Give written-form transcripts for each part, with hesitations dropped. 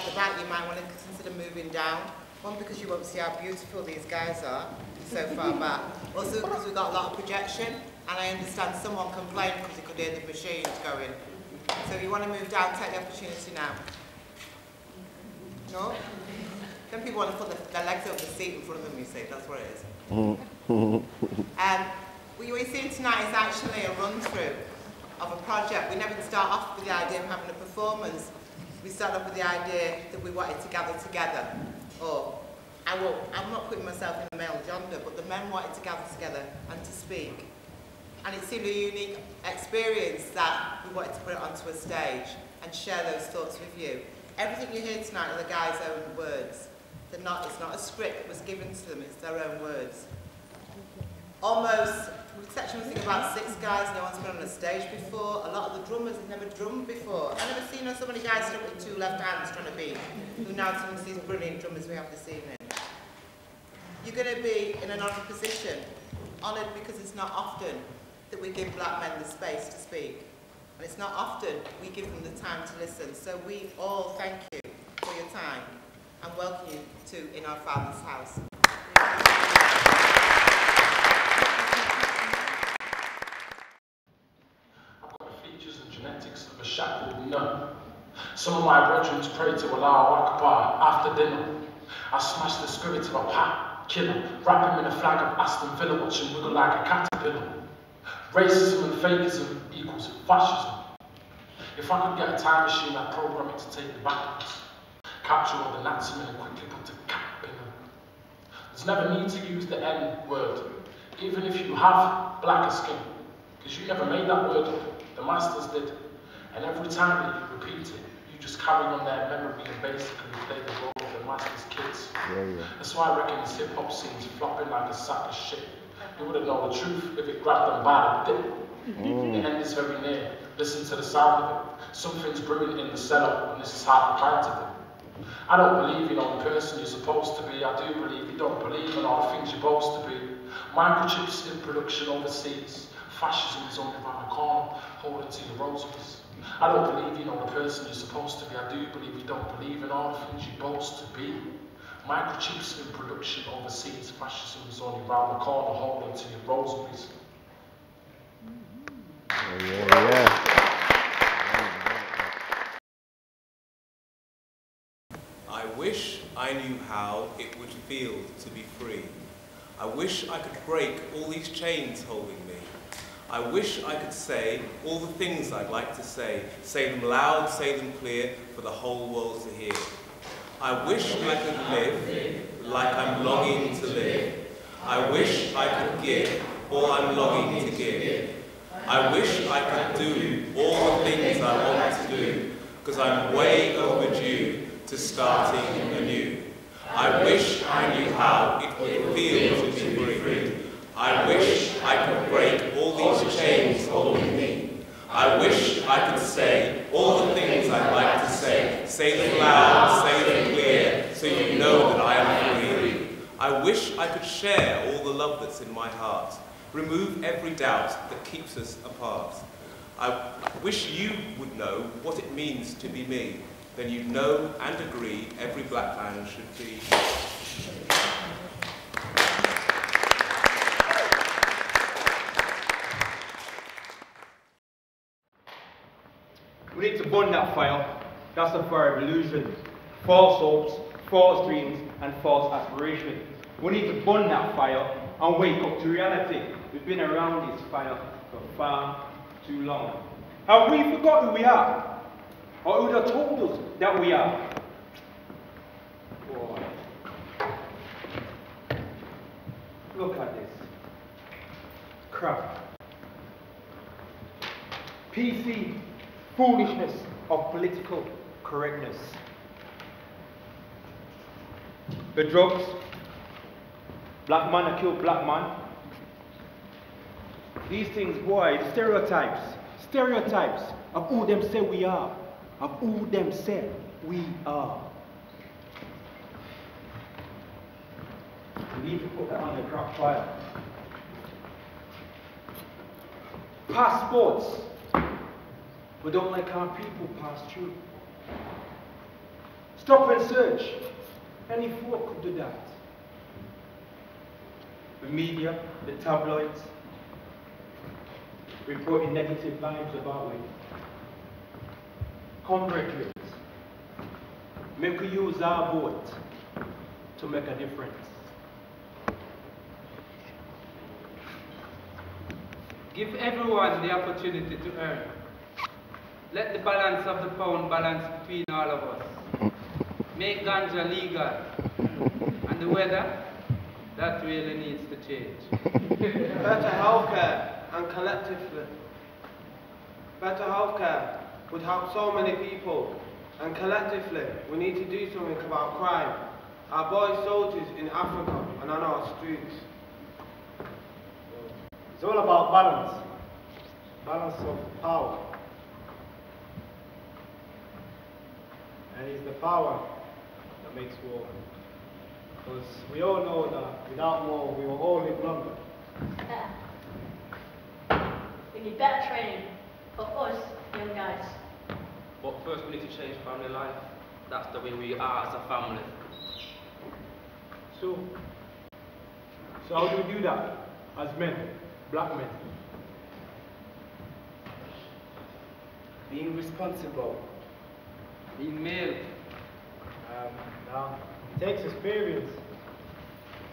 at the back, you might want to consider moving down. One, because you won't see how beautiful these guys are so far back. Also, because we've got a lot of projection, and I understand someone complained because he could hear the machines going. So if you want to move down, take the opportunity now. No? Then people want to put their legs over the seat in front of them, you see, that's what it is. What you're seeing tonight is actually a run-through of a project. We never start off with the idea of having a performance. We start off with the idea that we wanted to gather together. I'm not putting myself in the male gender, but the men wanted to gather together and to speak. And it seemed a unique experience that we wanted to put it onto a stage and share those thoughts with you. Everything you hear tonight are the guys' own words. It's not a script that was given to them, it's their own words. Almost, exception thing about 6 guys, no one's been on a stage before. A lot of the drummers have never drummed before. I've never seen so many guys stood up with 2 left hands trying to beat, who now some of these brilliant drummers we have this evening. You're going to be in an honoured position, honoured because it's not often that we give black men the space to speak. And it's not often we give them the time to listen. So we all thank you for your time and welcome you to In Our Father's House. I've got the features and genetics of a shackled nut. Some of my brethren pray to Allah Akbar after dinner. I smash the spirit of a pack killer, wrap him in a flag of Aston Villa, watch him wiggle like a caterpillar. Racism and fakeism equals fascism. If I could get a time machine, I'd program it to take me backwards. Capture all the Nazi men and quickly put a cap in them. There's never need to use the N word, even if you have blacker skin, because you never made that word up, the masters did. And every time that you repeat it, you just carry on their memory and basically play the role of the master's kids. That's why I reckon this hip-hop scene's flopping like a sack of shit. You wouldn't know the truth if it grabbed them by the dip. The end is very near. Listen to the sound of it. Something's brewing in the cellar, and this is half a pint of it. I don't believe in all the person you're supposed to be. I do believe you don't believe in all the things you're supposed to be. Microchips in production overseas. Fascism is only around the corner. Hold it to your rosaries. I don't believe you know the person you're supposed to be. I do believe you don't believe in all the things you're supposed to be. Microchips in production overseas. Fascism is only around the corner. Hold it to your rosaries. I wish I knew how it would feel to be free. I wish I could break all these chains holding me. I wish I could say all the things I'd like to say them loud, say them clear, for the whole world to hear. I wish I could live like I'm longing to live. I wish I could give all I'm longing to give. I wish I could do all the things I want to do, because I'm way overdue to starting anew. I wish I knew how it would feel to be free. I wish I could break all these chains holding me. I wish I could say all the things I'd like to say them loud, say them clear, so you know that I am free. I wish I could share all the love that's in my heart, remove every doubt that keeps us apart. I wish you would know what it means to be me. Then you'd know and agree every black man should be. We need to burn that fire. That's the fire of illusions, false hopes, false dreams, and false aspirations. We need to burn that fire and wake up to reality. We've been around this fire for far too long. Have we forgot who we are? Or who they told us that we are? Boy. Look at this. Crap. PC foolishness of political correctness. The drugs. Black man that killed black man. These things, boy, the stereotypes. Stereotypes of who them say we are. Of who them say we are. We need to put that on the crop file. Passports. We don't like our people pass through. Stop and search. Any folk could do that. The media, the tabloids, reporting negative vibes about it. Compatriots, make we use our vote to make a difference. Give everyone the opportunity to earn. Let the balance of the pound balance between all of us. Make ganja legal. And the weather, that really needs to change. Better healthcare and collectively. Better healthcare would help so many people, and collectively we need to do something about crime. Our boy soldiers in Africa and on our streets. It's all about balance. Balance of power. And it's the power that makes war. Because we all know that without war, we will all live longer. We need better training for us young guys. But first we need to change family life. That's the way we are as a family. So how do we do that as men, black men? Being responsible. Being male. Now, it takes experience.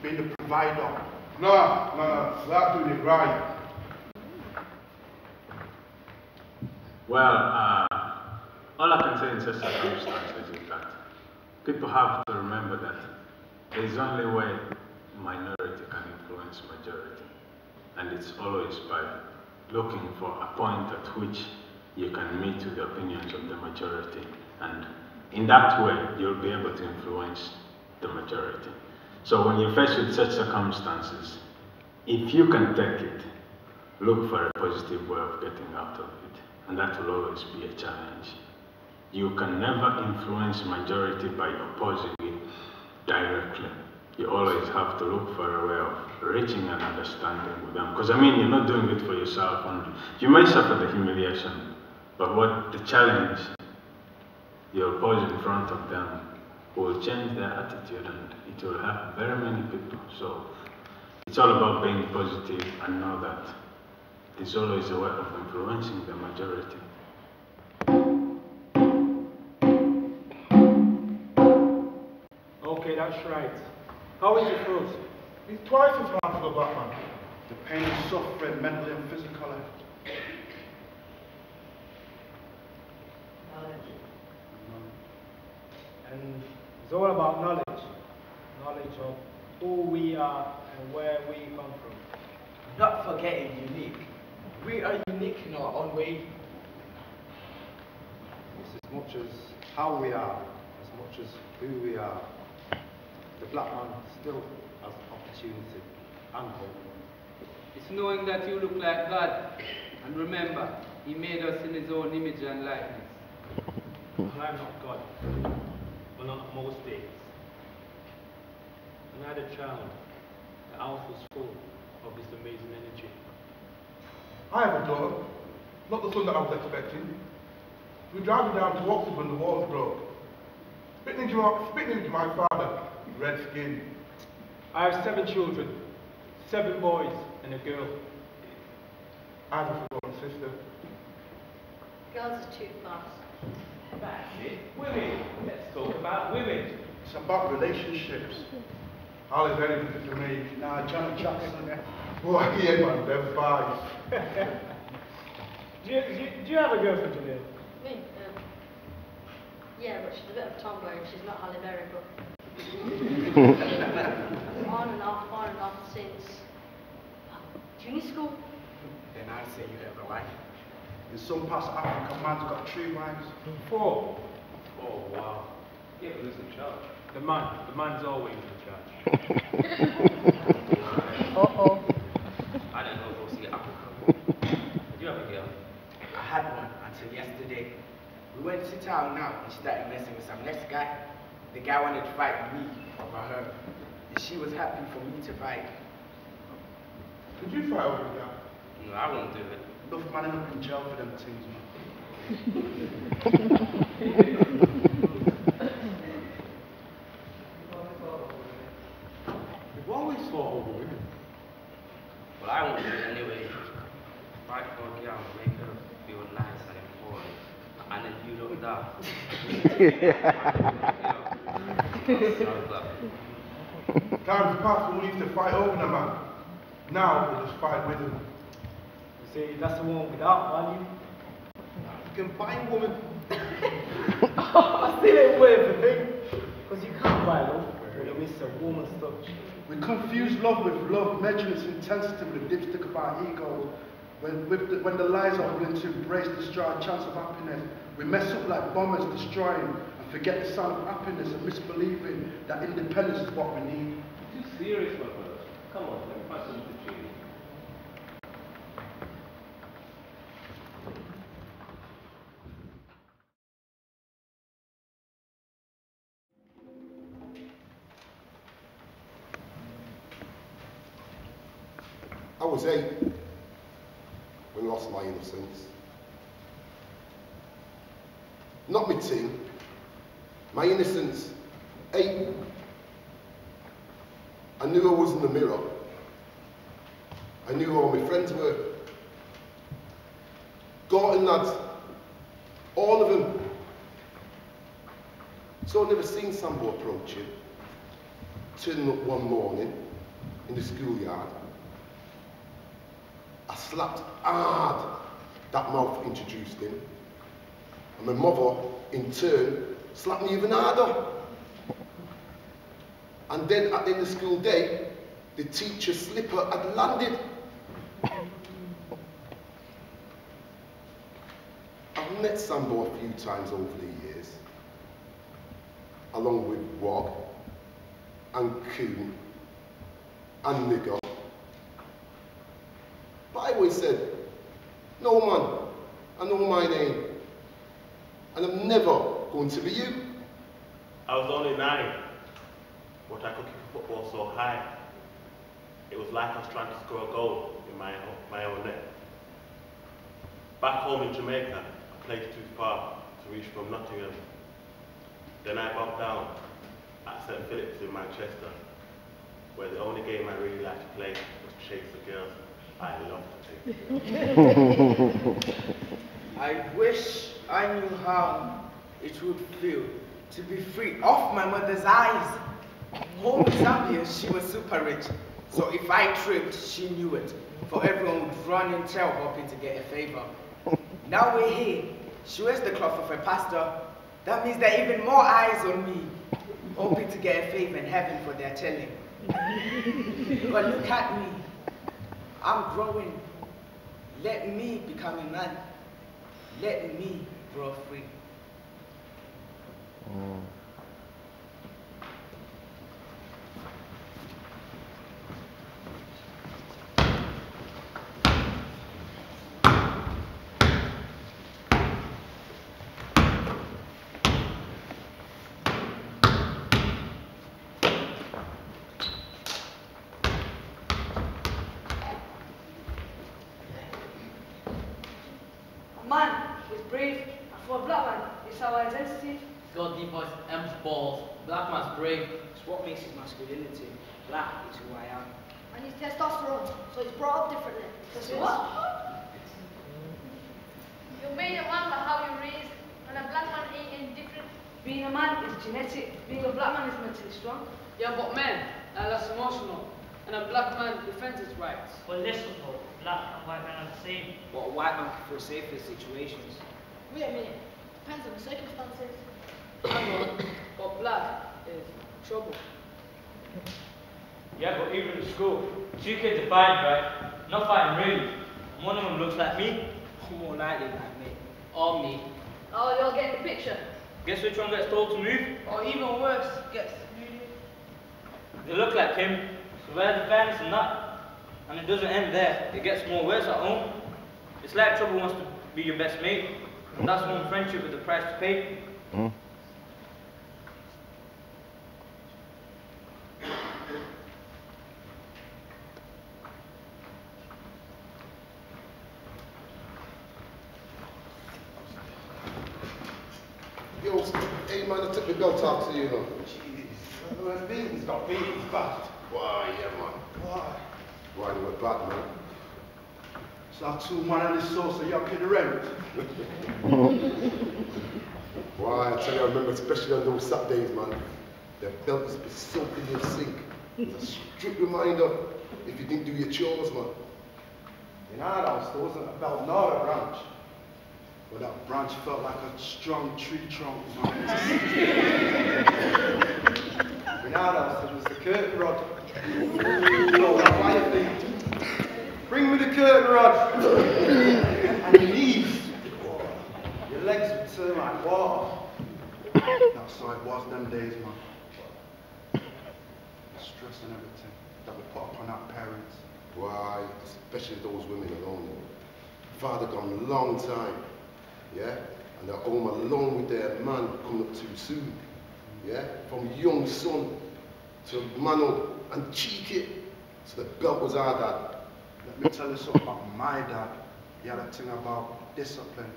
Being the provider. No, that's doing it right. Well, all I can say in such circumstances is that people have to remember that there is only way minority can influence majority. And it's always by looking for a point at which you can meet with the opinions of the majority. And in that way, you'll be able to influence the majority. So when you're faced with such circumstances, if you can take it, look for a positive way of getting out of it. And that will always be a challenge. You can never influence majority by opposing it directly. You always have to look for a way of reaching an understanding with them. Because I mean, you're not doing it for yourself only. You may suffer the humiliation, but what the challenge you'll pose in front of them will change their attitude, and it will help very many people. So it's all about being positive and know that there's always a way of influencing the majority. Okay, that's right. How is it froze? It's twice as hard for the black man. The pain and suffering, mentally and physically. And it's all about knowledge. Knowledge of who we are and where we come from. Not forgetting unique. We are unique in our own way. It's as much as how we are, as much as who we are. The black man still has opportunity and hope. It's knowing that you look like God. And remember, He made us in His own image and likeness. And I'm not God. Well, not most days. When I had a child, the house was full of this amazing energy. I have a daughter, not the son that I was expecting. We were driving down to Oxford when the walls broke. Spitting into my father, red skin. I have 7 children, 7 boys and a girl. I have a forgotten sister. Girls are too fast. That's it. Women. Let's talk about women. It's about relationships. Ali's anything to me. Nah, Janet Jackson. Oh, yeah, man, they're 5. Do you have a girlfriend today? Me? Yeah, but she's a bit of a tomboy. She's not Halle Berry, but on and off since junior school. Then I'd say you have a wife. In some parts of Africa, man's got 3 wives. 4. Oh, wow. Yeah, but who's in charge? The man's always in charge. Uh-oh. I didn't know those in Africa. Did you have a girl? I had one until yesterday. We went to town now and she started messing with some next guy. The guy wanted to fight with me over her. And she was happy for me to fight. Did you fight over that? No, I wouldn't do it. Enough man up in jail for them things, man. Times past when we used to fight over the man. Now we just fight with him. You see, that's the one without value. You can buy a woman. I still ain't worth a thing. Because you can't buy love when you miss a woman's touch. We confuse love with love, measuring its intensity with a dipstick of our egos. When the lies are willing to embrace, destroy our chance of happiness, we mess up like bombers destroying and forget the sound of happiness and misbelieving that independence is what we need. Too serious, my brother. Come on, let me find something to cheer you. I was 8 when I lost my innocence. Not my ting, my innocence. 8. I knew I was in the mirror. I knew who all my friends were. Gorton lads, all of them. So I'd never seen Sambo approaching, turning up one morning in the schoolyard. I slapped hard that mouth introduced him, and my mother, in turn, slapped me even harder. And then at the end of school day, the teacher's slipper had landed. I've met Sambo a few times over the years, along with Wog, and Coon, and Nigger. But I always said, no man, I know my name, and I'm never going to be you. I was only 9, but I could kick a football so high. It was like I was trying to score a goal in my own net. Back home in Jamaica, I played too far to reach from Nottingham. Then I bumped down at St. Philip's in Manchester, where the only game I really liked to play was to chase the girls. I love to chase the girls. I wish I knew how it would feel to be free off my mother's eyes. Home in Zambia, she was super rich, so if I tripped, she knew it. For everyone would run and tell, hoping to get a favor. Now we're here. She wears the cloth of a pastor. That means there are even more eyes on me, hoping to get a favor in heaven for their telling. But look at me. I'm growing. Let me become a man. Let me grow free. Man is brave, and for a black man, it's our identity. God deep voice, M's balls. Black man's brave. It's what makes his masculinity. Black is who I am. And his testosterone, so it's brought up differently. Because what? You're made a man by how you're raised, and a black man ain't any different. Being a man is genetic. Being a black man is mentally strong. Yeah, but men are less emotional, and a black man defends his rights. Well, listen though, black and white men are the same. But a white man can feel safe in situations. Wait a minute. Depends on the circumstances. Hang on, but black is trouble. Yeah, but even in school, 2 kids are fighting, right? Not fighting really. One of them looks like me. More likely like me. Or me. Oh, you're getting the picture. Guess which one gets told to move? Or even worse, gets muted. They look like him, so where's the fairness in that? And it doesn't end there, it gets more worse at home. It's like trouble wants to be your best mate, and that's one friendship with the price to pay. Yo, hey man, I took the belt out to you, know. Jeez. Beating's got beating's bad. Why, yeah man. Why? Why they were bad, man. So I told man and his soul, so you pay the rent. Why, I tell you, I remember especially on those Saturdays, man, the belt used to be soaked in your sink. It's a strict reminder if you didn't do your chores, man. In our house, there wasn't a belt nor a branch. But that branch felt like a strong tree trunk, man. In our house, there was the curtain rod. No, that's why you think. Bring me the curtain rod. And your knees. Your legs would turn like water. That's how it was them days, man. The stress and everything that we put upon our parents. Why, especially those women alone. Father gone a long time, yeah? And they're home alone with their man coming up too soon, yeah? From young son to man up and cheeky. So the belt was our dad. Let me tell you something about my dad. He had a thing about discipline.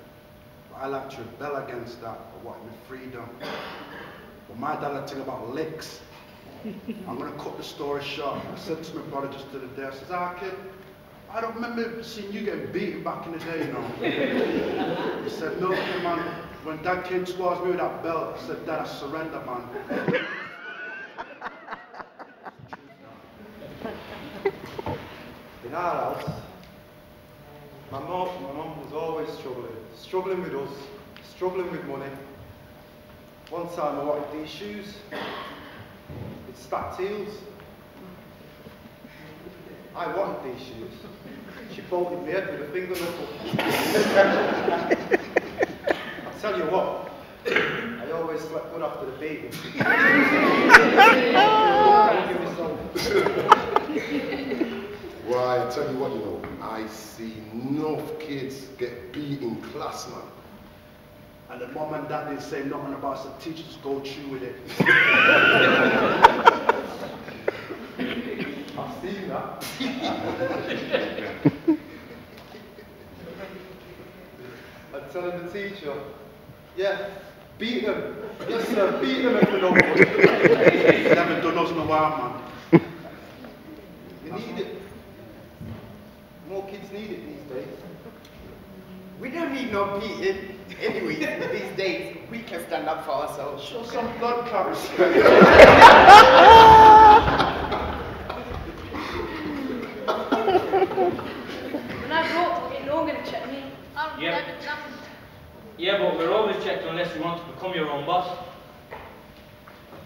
But I like to rebel against that, but what with freedom. But my dad had a thing about licks. I'm going to cut the story short. I said to my brother just the other day, I said, ah, kid, I don't remember seeing you getting beaten back in the day, you know. He said, no, man, when Dad came towards me with that belt, I said, Dad, I surrender, man. In our house, my mum was always struggling with us, struggling with money. One time I wanted these shoes. It stacked heels. I wanted these shoes. She bolted me head with a finger knuckle. I'll tell you what, I always slept good after the beating. Why, I tell you what, you know, I see enough kids get beat in class, man. And the mom and dad didn't say nothing about us, the teachers go through with it. I've seen that. I'm telling the teacher, yeah, beat them. Yes, sir, beat them if they don't want it. They haven't done us no harm, man. You need it. More kids need it these days. We don't need no beating. Anyway, these days, we can stand up for ourselves. Show some blood clots. When I grow up, you're not going to check me. Yeah, but we're always checked unless you want to become your own boss.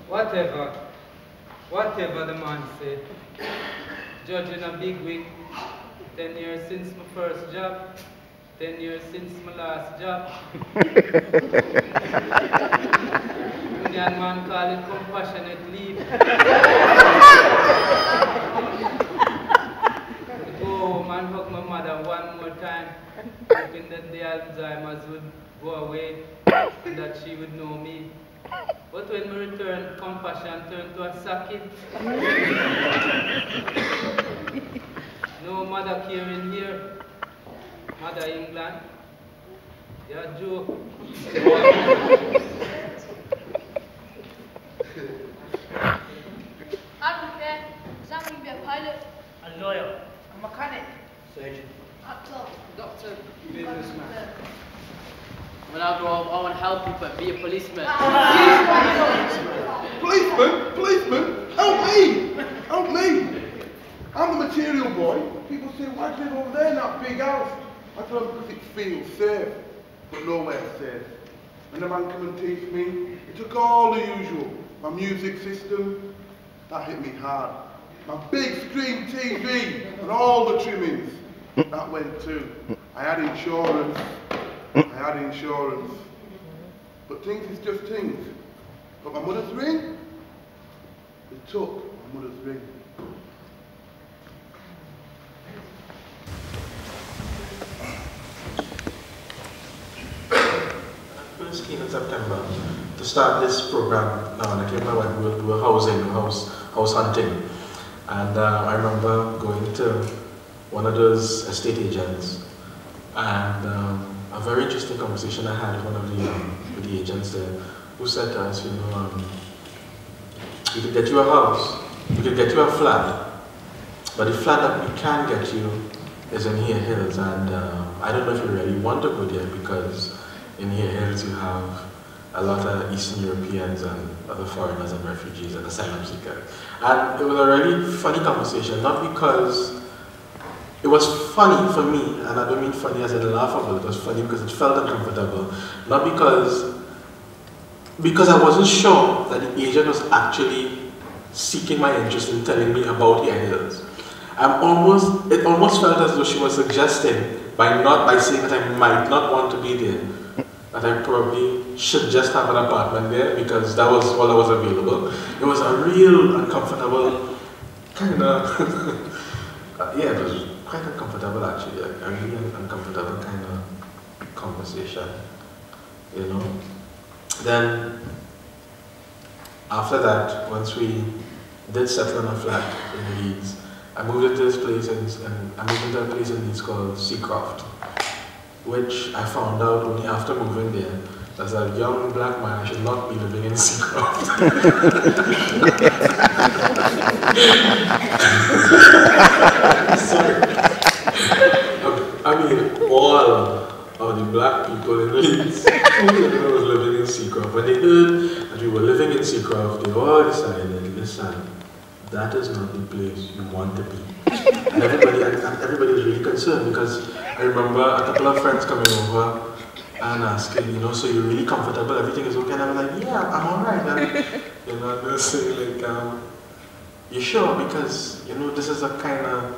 Whatever the man say. Judging a big wig, 10 years since my first job, 10 years since my last job. Union man call it compassionate leave. Go home and hug my mother one more time, hoping that the Alzheimer's would go away and that she would know me. But when we return, compassion turned to a socket. No mother care in here. Mother England. You're a joke. I don't care. Sam can be a pilot. A lawyer. A mechanic. Surgeon. Actor. Doctor. Businessman. When I grow up, I want to help people and be a policeman. Policeman, help me! Help me! I'm the material boy. People say, why do you live over there in that big house? I tell them because it feels safe, but nowhere safe. And the man came and teach me. He took all the usual. My music system, that hit me hard. My big screen TV and all the trimmings, that went too. I had insurance. But things is just things. But my mother's ring, they took my mother's ring. First came in September to start this program. Now, and I came my wife, we were house hunting. And I remember going to one of those estate agents, and a very interesting conversation I had with one of the agents there, who said to us, you know, we could get you a house, we could get you a flat, but the flat that we can get you is in Here Hills, and I don't know if you really want to go there because in Here Hills you have a lot of Eastern Europeans and other foreigners and refugees and asylum seekers. And it was a really funny conversation, not because it was funny for me, and I don't mean funny as in laughable, it was funny because it felt uncomfortable, not because I wasn't sure that the agent was actually seeking my interest in telling me about Here Hills. It almost felt as though she was suggesting, by saying that I might not want to be there, that I probably should just have an apartment there because that was all that was available. It was a real uncomfortable kind of, yeah, it was quite uncomfortable actually, like a really uncomfortable kind of conversation, you know. Then, after that, once we did settle on a flat in Leeds, I moved into this place and I moved into a place in Leeds called Seacroft, which I found out only after moving there. As a young black man, I should not be living in Seacroft. I mean, all of the black people in Leeds who was living in Seacroft. When they heard that we were living in Seacroft, they all decided, listen, that is not the place you want to be. And everybody was really concerned because I remember a couple of friends coming over and asking, you know, so you're really comfortable, everything is okay? And I'm like, yeah, I'm alright. And, you know, they're saying like, you sure? Because, you know, this is a kind of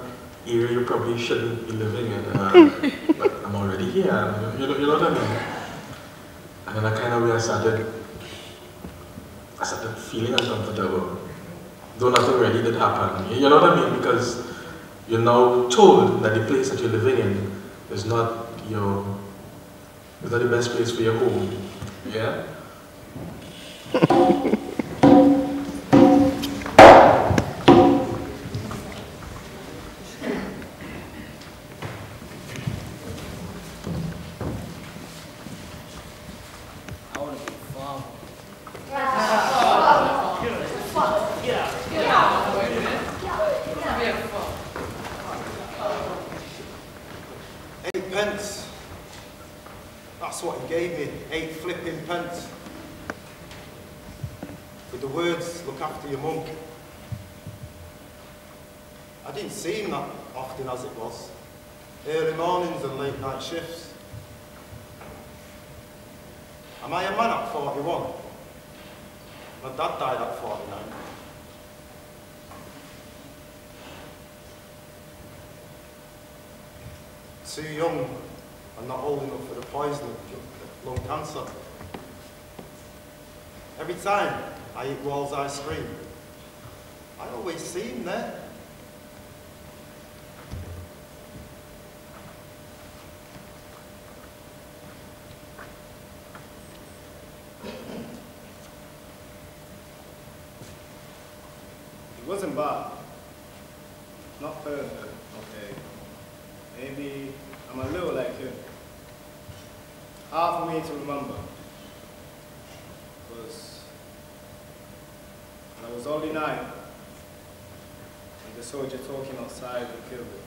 area you probably shouldn't be living in. But I'm already here, you know what I mean? And then I kind of way I started feeling uncomfortable. Though nothing really did happen. You know what I mean? Because you're now told that the place that you're living in is not the best place for your home. Yeah? I want to be a farmer. £8. That's what he gave me, 8 flipping pence. With the words, look after your mum. I didn't see him that often as it was. Early mornings and late night shifts. Am I a man at 41? My dad died at 49. Too young and not old enough for the poison of lung cancer. Every time I eat Wall's ice cream, I always see him there. It wasn't bad. Not perfect, okay. Maybe I'm a little like him. Hard for me to remember. Because when I was only 9, and the soldier talking outside and killed him.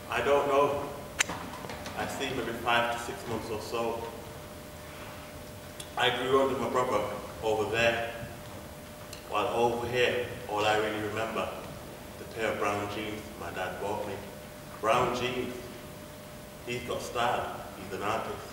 I don't know. I see him every 5 to 6 months or so. I grew up with my brother over there, while over here, all I really remember, the pair of brown jeans my dad bought me. Brown jeans. He's got style. He's an artist.